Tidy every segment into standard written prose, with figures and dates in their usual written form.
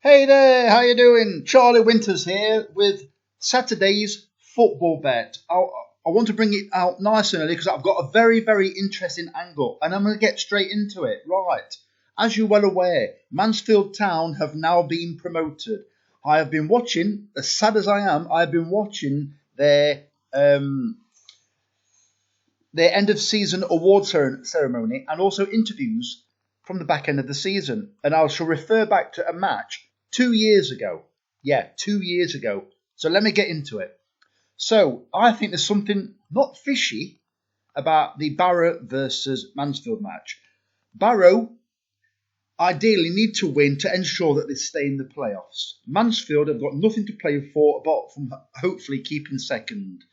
Hey there, how you doing? Charlie Winters here with Saturday's football bet. I want to bring it out nice and early because I've got a very, very interesting angle and I'm going to get straight into it. Right, as you're well aware, Mansfield Town have now been promoted. I have been watching, as sad as I am, I have been watching their end of season award ceremony and also interviews from the back end of the season. And I shall refer back to a match 2 years ago. Yeah, 2 years ago. So let me get into it. So I think there's something not fishy about the Barrow versus Mansfield match. Barrow ideally need to win to ensure that they stay in the playoffs. Mansfield have got nothing to play for apart from hopefully keeping second.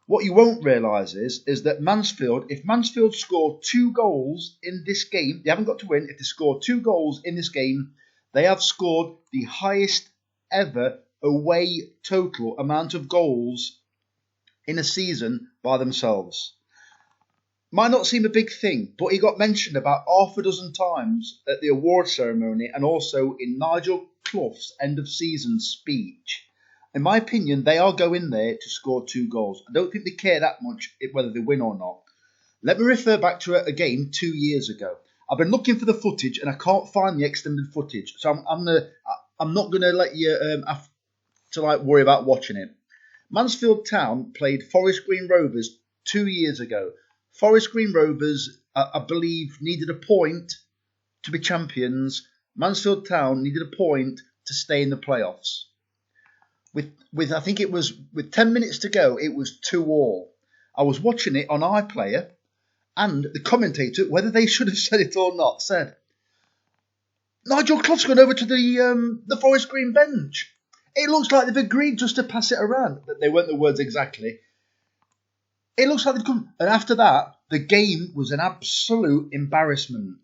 What you won't realise is that Mansfield, if Mansfield score 2 goals in this game, they haven't got to win. If they score 2 goals in this game, they have scored the highest ever away total amount of goals in a season by themselves. Might not seem a big thing, but he got mentioned about half a dozen times at the award ceremony and also in Nigel Clough's end of season speech. In my opinion, they are going there to score 2 goals. I don't think they care that much whether they win or not. Let me refer back to it again 2 years ago. I've been looking for the footage and I can't find the extended footage, so I'm not gonna let you have to worry about watching it. Mansfield Town played Forest Green Rovers 2 years ago. Forest Green Rovers, I believe, needed a point to be champions. Mansfield Town needed a point to stay in the playoffs. With I think it was with 10 minutes to go, it was 2-2. I was watching it on iPlayer, and the commentator, whether they should have said it or not, said, "Nigel Clough's gone over to the Forest Green bench. It looks like they've agreed just to pass it around." They weren't the words exactly. It looks like they've come. And after that, the game was an absolute embarrassment.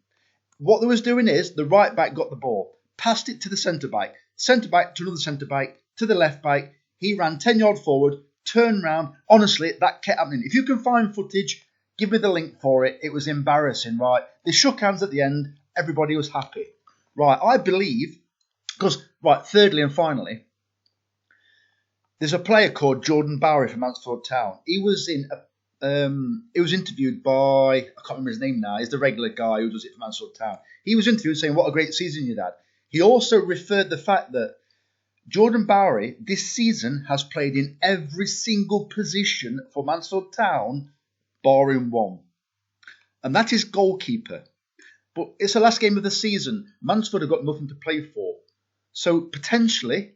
What they was doing is the right back got the ball, passed it to the centre back to another centre back, to the left back. He ran 10 yards forward, turned round. Honestly, that kept happening. If you can find footage, give me the link for it. It was embarrassing, right? They shook hands at the end. Everybody was happy. Right, I believe, because, right, thirdly and finally, there's a player called Jordan Bowery from Mansfield Town. He was interviewed by, I can't remember his name now. He's the regular guy who does it for Mansfield Town. He was interviewed saying what a great season you'd had. He also referred the fact that Jordan Bowery this season has played in every single position for Mansfield Town, barring one, and that is goalkeeper. But it's the last game of the season. Mansfield have got nothing to play for, so potentially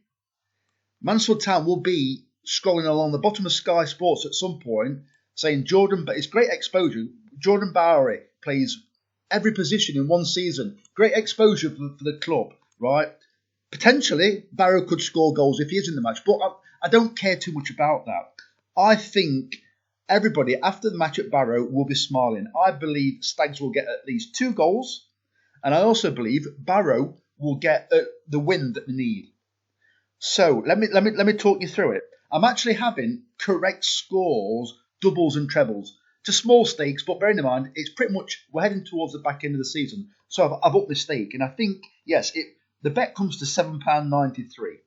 Mansfield Town will be scrolling along the bottom of Sky Sports at some point saying but it's great exposure. Jordan Bowery plays every position in one season. Great exposure for the club, right? Potentially, Barrow could score goals if he is in the match, but I don't care too much about that. I think everybody after the match at Barrow will be smiling. I believe Stags will get at least 2 goals, and I also believe Barrow will get the win that they need. So let me talk you through it. I'm actually having correct scores, doubles and trebles to small stakes, but bearing in mind it's pretty much we're heading towards the back end of the season. So I've upped the stake, and I think the bet comes to £7.93.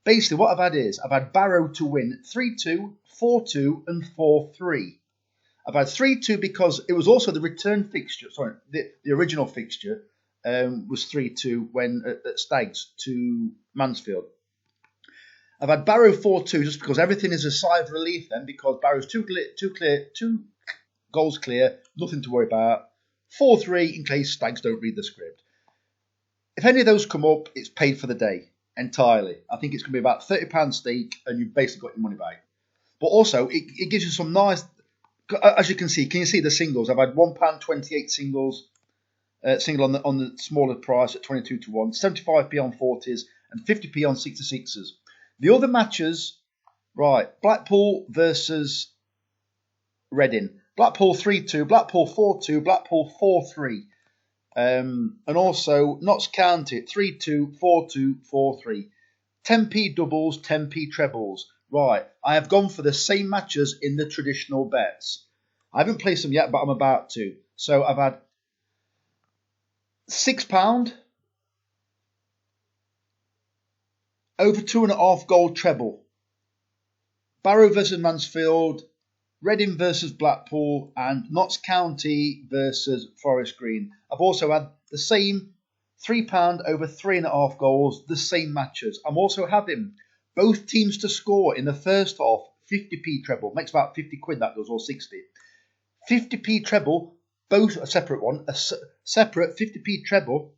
Basically, what I've had Barrow to win 3-2, 4-2, and 4-3. I've had 3-2 because it was also the return fixture. Sorry, the original fixture was 3-2 when at Stags to Mansfield. I've had Barrow 4-2 just because everything is a sigh of relief then, because Barrow's two goals clear, nothing to worry about. 4-3 in case Stags don't read the script. If any of those come up, it's paid for the day entirely. I think it's going to be about £30 stake and you've basically got your money back. But also, it gives you some nice, as you can see the singles? I've had £1.28 singles, single on the smaller price at 22 to 1, 75p on 40s and 50p on 66s. The other matches, right, Blackpool versus Reading. Blackpool 3-2, Blackpool 4-2, Blackpool 4-3. And also Notts County 3-2, 4-2, 4-3. 10p doubles, 10p trebles. Right, I have gone for the same matches in the traditional bets. I haven't placed them yet, but I'm about to. So I've had £6, Over 2.5 goal treble. Barrow versus Mansfield, Reading versus Blackpool, and Notts County versus Forest Green. I've also had the same £3 over 3.5 goals, the same matches. I'm also having both teams to score in the first half, 50p treble. Makes about 50 quid that does, or 60. 50p treble, both a separate one, a separate 50p treble.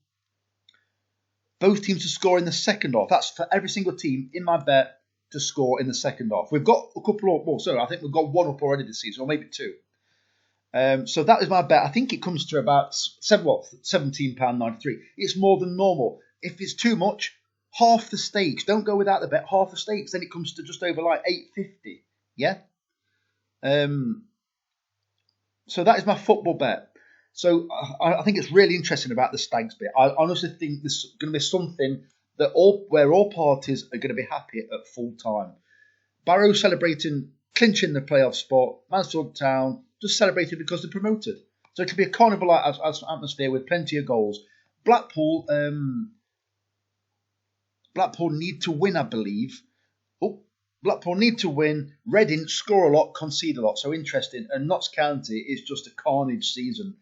Both teams to score in the second half. That's for every single team in my bet to score in the second half. We've got a couple of, well, sorry, I think we've got one up already this season, or maybe two. So that is my bet. I think it comes to about £17.93. It's more than normal. If it's too much, half the stakes. Don't go without the bet. Half the stakes, then it comes to just over like £8.50. Yeah. So that is my football bet. So I think it's really interesting about the Stags bit. I honestly think this is going to be something that where all parties are going to be happy at full time. Barrow celebrating clinching the playoff spot. Mansfield Town just celebrating because they're promoted. So it could be a carnival-like atmosphere with plenty of goals. Blackpool need to win, I believe. Blackpool need to win. Reading score a lot, concede a lot. So interesting. And Notts County is just a carnage season.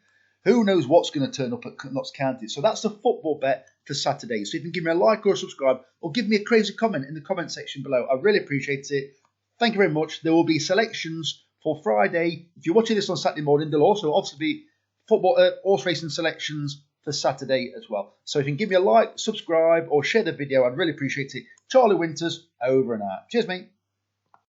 Who knows what's going to turn up at Notts County? So that's the football bet for Saturday. So you can give me a like or a subscribe, or give me a crazy comment in the comment section below. I really appreciate it. Thank you very much. There will be selections for Friday. If you're watching this on Saturday morning, there'll also obviously be football horse racing selections for Saturday as well. So if you can give me a like, subscribe, or share the video, I'd really appreciate it. Charlie Winters, over and out. Cheers, mate.